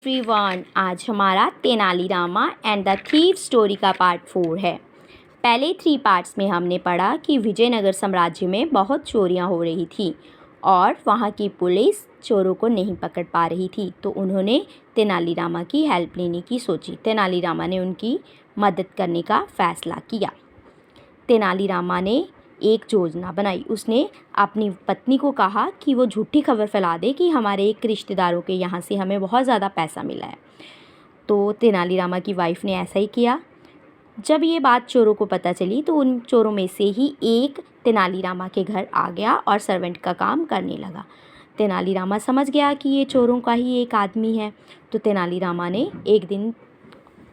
Everyone, आज हमारा Tenali Rama and the thief story का पार्ट 4 है। पहले 3 पार्ट्स में हमने पढ़ा कि विजयनगर साम्राज्य में बहुत चोरियां हो रही थी और वहां की पुलिस चोरों को नहीं पकड़ पा रही थी, तो उन्होंने तेनालीरामा की हेल्प लेने की सोची। तेनालीरामा ने उनकी मदद करने का फैसला किया। तेनालीरामा ने एक योजना बनाई। उसने अपनी पत्नी को कहा कि वो झूठी खबर फैला दे कि हमारे एक रिश्तेदारों के यहाँ से हमें बहुत ज़्यादा पैसा मिला है। तो तेनालीरामा की वाइफ ने ऐसा ही किया। जब ये बात चोरों को पता चली तो उन चोरों में से ही एक तेनालीरामा के घर आ गया और सर्वेंट का काम करने लगा। तेनालीरामा समझ गया कि ये चोरों का ही एक आदमी है। तो तेनालीरामा ने एक दिन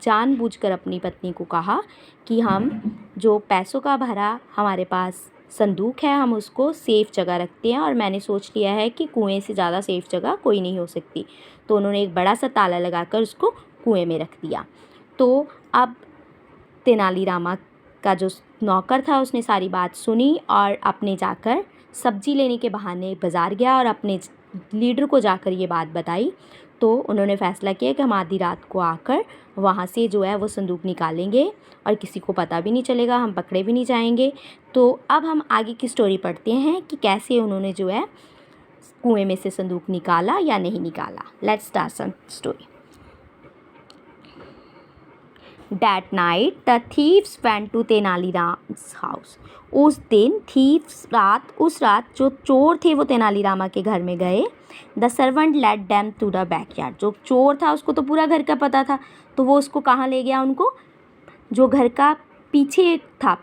जानबूझकर अपनी पत्नी को कहा कि हम जो पैसों का भरा हमारे पास संदूक है, हम उसको सेफ़ जगह रखते हैं और मैंने सोच लिया है कि कुएं से ज़्यादा सेफ़ जगह कोई नहीं हो सकती। तो उन्होंने एक बड़ा सा ताला लगाकर उसको कुएं में रख दिया। तो अब तेनालीरामा का जो नौकर था उसने सारी बात सुनी और अपने जाकर सब्जी लेने के बहाने बाज़ार गया और अपने लीडर को जाकर ये बात बताई। तो उन्होंने फ़ैसला किया कि हम आधी रात को आकर वहाँ से जो है वो संदूक निकालेंगे और किसी को पता भी नहीं चलेगा, हम पकड़े भी नहीं जाएंगे। तो अब हम आगे की स्टोरी पढ़ते हैं कि कैसे उन्होंने जो है कुएं में से संदूक निकाला या नहीं निकाला। Let's start some story. That night the thieves went to तेनालीरामा's house. उस दिन उस रात जो चोर थे वो तेनालीरामा के घर में गए। The servant led them to the backyard. जो चोर था उसको तो पूरा घर का पता था, तो वो उसको कहाँ ले गया, उनको जो घर का पीछे था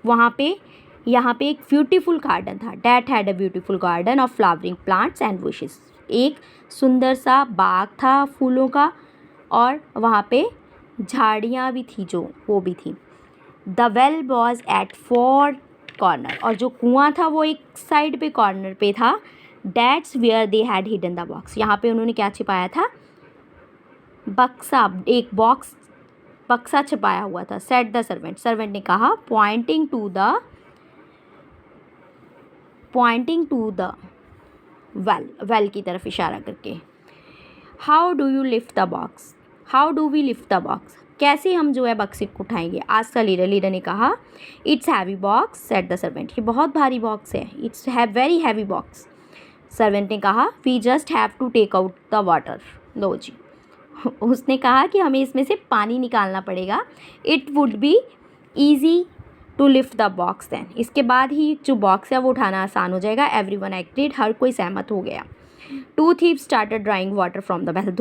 वहाँ पे, यहाँ पे एक ब्यूटीफुल गार्डन था। That had a beautiful garden of flowering plants and bushes. एक सुंदर सा बाग था फूलों का और वहाँ पे झाड़ियाँ भी थी, जो वो भी थी। The well was at 4 corner, और जो कुआं था वो एक साइड पे कॉर्नर पे था। That's where they had hidden the box, यहाँ पे उन्होंने क्या छिपाया था, बक्सा, एक बक्सा छिपाया हुआ था। सेट द सर्वेंट ने कहा, पॉइंटिंग टू द वेल की तरफ इशारा करके। How do we lift the box, कैसे हम जो है बक्से को उठाएंगे। आज का लीडर ने कहा, it's heavy box, said the servant, ये बहुत भारी बॉक्स है, it's very heavy box. Servant ने कहा, we just have to take out the water, लो जी। उसने कहा कि हमें इसमें से पानी निकालना पड़ेगा। It would be easy to lift the box then, इसके बाद ही जो बॉक्स है वो उठाना आसान हो जाएगा। एवरीवन एग्रीड, हर कोई सहमत हो गया। 2 thieves started drawing water from the well.